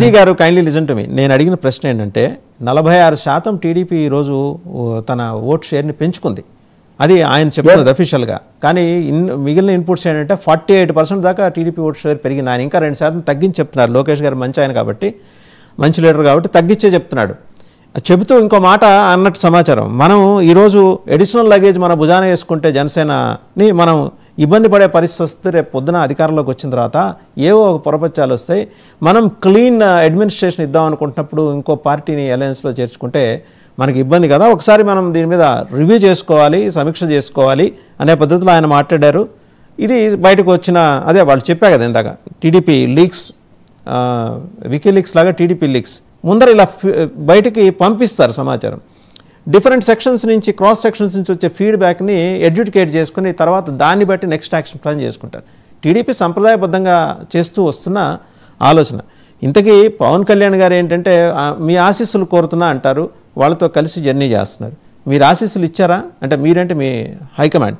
బాజీ గారు kindly listen to me. నేను అడిగిన ప్రశ్న ఏంటంటే 46% టీడీపీ ఈరోజు తన ఓట్ షేర్ని పెంచుకుంది, అది ఆయన చెప్తున్నది అఫీషియల్గా. కానీ మిగిలిన ఇన్పుట్స్ ఏంటంటే 48% దాకా టీడీపీ ఓట్ షేర్ పెరిగింది. ఆయన ఇంకా 2% తగ్గించి చెప్తున్నారు. లోకేష్ గారు మంచి ఆయన కాబట్టి, మంచి లీడర్ కాబట్టి తగ్గించే చెప్తున్నాడు. చెబుతూ ఇంకో మాట అన్నట్టు సమాచారం, మనం ఈరోజు ఎడిషనల్ లగేజ్ మన భుజాన వేసుకుంటే జనసేనని మనం ఇబ్బంది పడే పరిస్థితి వస్తే రేపు పొద్దున అధికారంలోకి వచ్చిన తర్వాత ఏవో ఒక పొరపచ్చాలు వస్తాయి. మనం క్లీన్ అడ్మినిస్ట్రేషన్ ఇద్దాం అనుకుంటున్నప్పుడు ఇంకో పార్టీని అలయన్స్లో చేర్చుకుంటే మనకి ఇబ్బంది కదా, ఒకసారి మనం దీని మీద రివ్యూ చేసుకోవాలి, సమీక్ష చేసుకోవాలి అనే పద్ధతిలో ఆయన మాట్లాడారు. ఇది బయటకు వచ్చిన అదే వాళ్ళు చెప్పా కదా ఇందాక, టీడీపీ లీక్స్, వికీలీక్స్ లాగా టీడీపీ లీక్స్ ముందర ఇలా బయటికి పంపిస్తారు సమాచారం. డిఫరెంట్ సెక్షన్స్ నుంచి, క్రాస్ సెక్షన్స్ నుంచి వచ్చే ఫీడ్బ్యాక్ని ఎడ్యుకేట్ చేసుకుని తర్వాత దాన్ని బట్టి నెక్స్ట్ యాక్షన్ ప్లాన్ చేసుకుంటారు. టీడీపీ సంప్రదాయబద్ధంగా చేస్తూ వస్తున్న ఆలోచన. ఇంతకీ పవన్ కళ్యాణ్ గారు ఏంటంటే మీ ఆశీస్సులు కోరుతున్నా అంటారు, వాళ్ళతో కలిసి జర్నీ చేస్తున్నారు. మీరు ఆశీస్సులు ఇచ్చారా? అంటే మీరంటే మీ హైకమాండ్.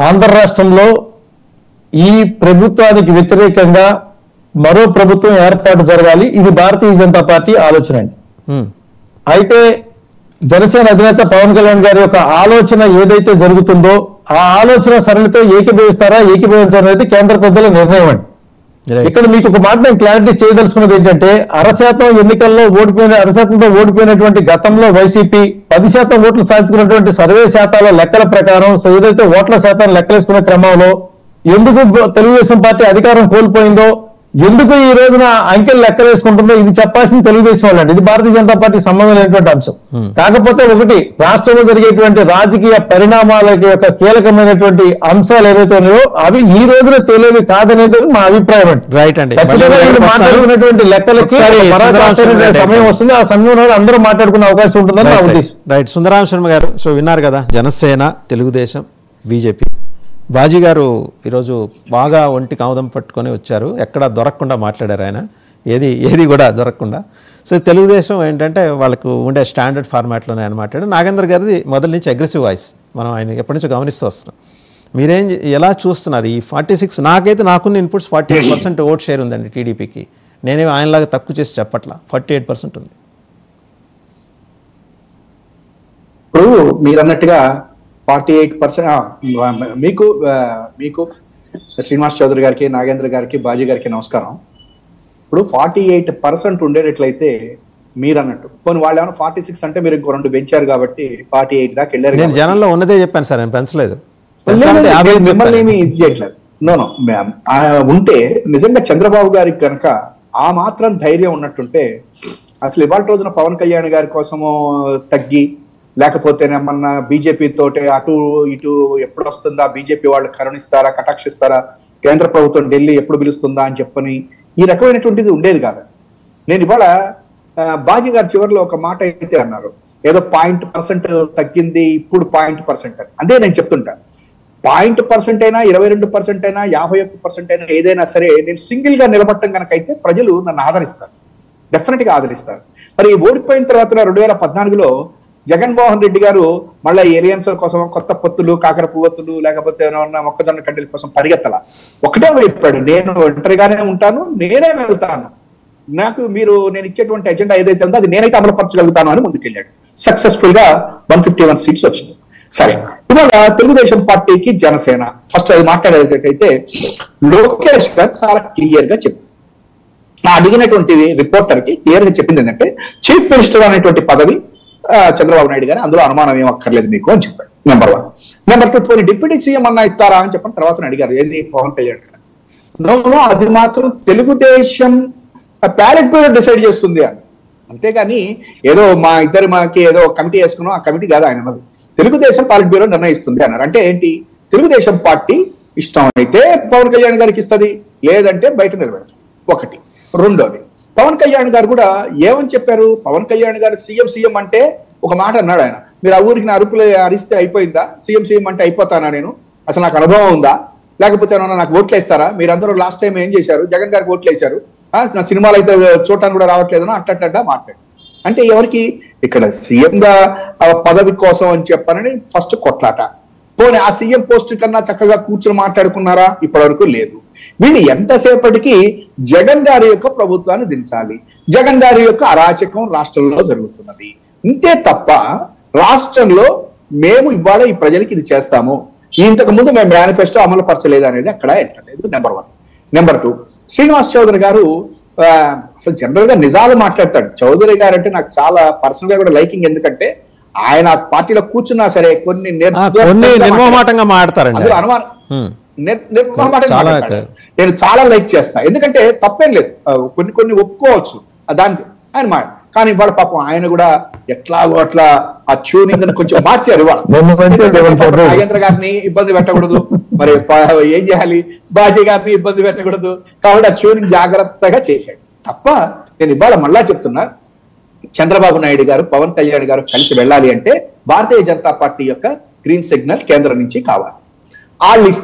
ఆంధ్ర రాష్ట్రంలో ఈ ప్రభుత్వానికి వ్యతిరేకంగా మరో ప్రభుత్వం ఏర్పాటు జరగాలి, ఇది భారతీయ జనతా పార్టీ ఆలోచన అండి. అయితే జనసేన అధినేత పవన్ కళ్యాణ్ గారి యొక్క ఆలోచన ఏదైతే జరుగుతుందో ఆ ఆలోచన సరళితో ఏకీభవిస్తారా ఏకీభవించారనేది కేంద్ర పెద్దల నిర్ణయం అండి. ఇక్కడ మీకు ఒక మాట నేను క్లారిటీ చేయదలుచుకున్నది ఏంటంటే 6% ఎన్నికల్లో ఓడిపోయిన 6%తో ఓడిపోయినటువంటి గతంలో వైసీపీ 10% ఓట్లు సాధించుకున్నటువంటి సర్వే శాతాల లెక్కల ప్రకారం ఏదైతే ఓట్ల శాతాన్ని లెక్కలేసుకునే క్రమంలో ఎందుకు తెలుగుదేశం పార్టీ అధికారం కోల్పోయిందో, ఎందుకు ఈ రోజున అంకెలు లెక్కలేసుకుంటుందో ఇది చెప్పాల్సింది తెలుగుదేశం వాళ్ళండి. ఇది భారతీయ జనతా పార్టీ సంబంధమైనటువంటి అంశం. కాకపోతే ఒకటి, రాష్ట్రంలో జరిగేటువంటి రాజకీయ పరిణామాల యొక్క కీలకమైనటువంటి అంశాలు ఏవైతే ఉన్నాయో అవి ఈ రోజున తెలియవి కాదనేది మా అభిప్రాయం అండి. రైట్ అండి. మాట్లాడుకున్నటువంటి లెక్కలకి సమయం వస్తుంది, ఆ సమయంలో అందరూ మాట్లాడుకునే అవకాశం ఉంటుందని నా ఉద్దేశం. రైట్. సుందరరామ శర్మ గారు, సో విన్నారు కదా, జనసేన, తెలుగుదేశం, బీజేపీ. బాజీ గారు ఈరోజు బాగా ఒంటికి ఆముదం పట్టుకొని వచ్చారు, ఎక్కడ దొరకకుండా మాట్లాడారు ఆయన, ఏది కూడా దొరకకుండా. సో తెలుగుదేశం ఏంటంటే వాళ్ళకు ఉండే స్టాండర్డ్ ఫార్మాట్లోనే ఆయన మాట్లాడారు. నాగేంద్ర గారిది మొదటి నుంచి అగ్రెసివ్ వాయిస్ మనం ఆయన ఎప్పటి నుంచో గమనిస్తూ వస్తున్నాం. మీరేం ఎలా చూస్తున్నారు ఈ 46? నాకైతే నాకున్న ఇన్పుట్స్ 48% ఓట్ షేర్ ఉందండి టీడీపీకి. నేనేమి ఆయనలాగా తక్కువ చేసి చెప్పట్లా, 48% ఉంది. ఇప్పుడు మీరు అన్నట్టుగా 48% మీకు శ్రీనివాస్ చౌదరి గారికి, నాగేంద్ర గారికి, బాజీ గారికి నమస్కారం. ఇప్పుడు 48% ఉండేటట్లయితే మీరు అన్నట్టు కొన్ని వాళ్ళు ఏమైనా 46 అంటే మీరు ఇంకో 2 పెంచారు కాబట్టి 48 దాకా వెళ్ళారు. నేను జనంలో ఉన్నదే చెప్పాను సార్, నేను పెంచలేదు, మిమ్మల్ని ఏమి ఇది చేయట్లేదు. నో ఉంటే నిజంగా చంద్రబాబు గారికి కనుక ఆ మాత్రం ధైర్యం ఉన్నట్టుంటే అసలు ఇవాళ రోజున పవన్ కళ్యాణ్ గారి కోసము తగ్గి, లేకపోతే ఏమన్నా బీజేపీ తోటి అటు ఇటు ఎప్పుడు వస్తుందా, బీజేపీ వాళ్ళు కరుణిస్తారా, కటాక్షిస్తారా, కేంద్ర ప్రభుత్వం ఢిల్లీ ఎప్పుడు పిలుస్తుందా అని చెప్పని ఈ రకమైనటువంటిది ఉండేది కాదు. నేను ఇవాళ బాజీ గారు చివరిలో ఒక మాట అయితే అన్నారు, ఏదో 0.% తగ్గింది ఇప్పుడు 0.% అని. అదే నేను చెప్తుంటాను, 0.% అయినా 22% అయినా 51% అయినా ఏదైనా సరే నేను సింగిల్ గా నిలబట్టం కనుక అయితే ప్రజలు నన్ను ఆదరిస్తారు, డెఫినెట్ గా ఆదరిస్తారు. మరి ఓడిపోయిన తర్వాత 2014లో జగన్మోహన్ రెడ్డి గారు మళ్ళీ ఏలియన్స్ కోసం కొత్త పొత్తులు, కాకర పువ్వొత్తులు, లేకపోతే మొక్కజొన్న కడ్డీల కోసం పరిగెత్తల. ఒకటే చెప్పాడు, నేను ఒంటరిగానే ఉంటాను, నేనే వెళ్తాను, నాకు నేను ఇచ్చేటువంటి ఎజెండా ఏదైతే ఉందో అది నేనైతే అమలుపరచగలుగుతాను అని ముందుకెళ్ళాడు. సక్సెస్ఫుల్ గా 151 సీట్స్ వచ్చింది. సరే, ఇవాళ తెలుగుదేశం పార్టీకి జనసేన ఫస్ట్ అది మాట్లాడేటట్టయితే లోకేష్ గారు చాలా క్లియర్ గా చెప్పారు. అడిగినటువంటి రిపోర్టర్ కి క్లియర్ గా చెప్పింది ఏంటంటే చీఫ్ మినిస్టర్ అనేటువంటి పదవి చంద్రబాబు నాయుడు గారు, అందులో అనుమానం ఏం అక్కర్లేదు మీకు అని చెప్పాడు. నెంబర్ 1. నెంబర్ 2, పోనీ డిప్యూటీ సీఎం అన్నా ఇస్తారా అని చెప్పిన తర్వాత అడిగారు, ఏది పవన్ కళ్యాణ్ గారు. నో, అది మాత్రం తెలుగుదేశం ప్యాలెట్ పేరు డిసైడ్ చేస్తుంది అని, అంతేగాని ఏదో మాకి ఏదో కమిటీ వేసుకున్నాం, ఆ కమిటీ కాదు ఆయన అన్నది, తెలుగుదేశం పాలిట్ బ్యూరో నిర్ణయిస్తుంది అన్నారు. అంటే ఏంటి, తెలుగుదేశం పార్టీ ఇష్టం అయితే పవన్ కళ్యాణ్ గారికి ఇస్తుంది, లేదంటే బయట నిలబెడతారు. ఒకటి. రెండోది, పవన్ కళ్యాణ్ గారు కూడా ఏమని చెప్పారు, పవన్ కళ్యాణ్ గారు సీఎం అంటే ఒక మాట అన్నాడు ఆయన, మీరు ఆ ఊరికి నా అరుపులు అరిస్తే అయిపోయిందా, సీఎం అంటే అయిపోతానా నేను, అసలు నాకు అనుభవం ఉందా, లేకపోతే నాకు ఓట్లు వేస్తారా, మీరందరూ లాస్ట్ టైం ఏం చేశారు, జగన్ గారికి ఓట్లు వేశారు, నా సినిమాలు అయితే చూడటానికి కూడా రావట్లేదనో అట్లా మాట్లాడు. అంటే ఎవరికి ఇక్కడ సీఎం గా పదవి కోసం అని చెప్పనని ఫస్ట్ కొట్లాట. పోనీ ఆ సీఎం పోస్ట్ కన్నా చక్కగా కూర్చొని మాట్లాడుకున్నారా, ఇప్పటి వరకు లేదు. వీళ్ళు ఎంతసేపటికి జగన్ గారి యొక్క ప్రభుత్వాన్ని దించాలి, జగన్ గారి యొక్క అరాచకం రాష్ట్రంలో జరుగుతున్నది, ఇంతే తప్ప రాష్ట్రంలో మేము ఇవాళ ఈ ప్రజలకి ఇది చేస్తాము, ఇంతకు ముందు మేము మేనిఫెస్టో అమలు పరచలేదు అనేది అక్కడ వెళ్ళలేదు. నెంబర్ 1. నెంబర్ 2, శ్రీనివాస్ చౌదరి గారు అసలు జనరల్ గా నిజాలు మాట్లాడతాడు. చౌదరి గారు అంటే నాకు చాలా పర్సనల్ గా కూడా లైకింగ్. ఎందుకంటే ఆయన పార్టీలో కూర్చున్నా సరే కొన్ని నిర్మోహమాటంగా మాట్లాడతారండి. నేను చాలా లైక్ చేస్తా, ఎందుకంటే తప్పేం లేదు, కొన్ని ఒప్పుకోవచ్చు దానికి ఆయన మాట. కానీ ఇవాళ పాపం ఆయన కూడా ఎట్లాగో అట్లా ఆ ట్యూనింగ్ కొంచెం మార్చారు. ఇవాళ నాగేంద్ర గారిని ఇబ్బంది పెట్టకూడదు, మరి ఏం చేయాలి, బాజీ గారిని ఇబ్బంది పెట్టకూడదు, కాబట్టి ఆ ట్యూనింగ్ జాగ్రత్తగా చేశాడు తప్ప. నేను ఇవాళ మళ్ళా చెప్తున్నా, చంద్రబాబు నాయుడు గారు పవన్ కళ్యాణ్ గారు కలిసి వెళ్ళాలి అంటే భారతీయ జనతా పార్టీ యొక్క గ్రీన్ సిగ్నల్ కేంద్రం నుంచి కావాలి. వాళ్ళు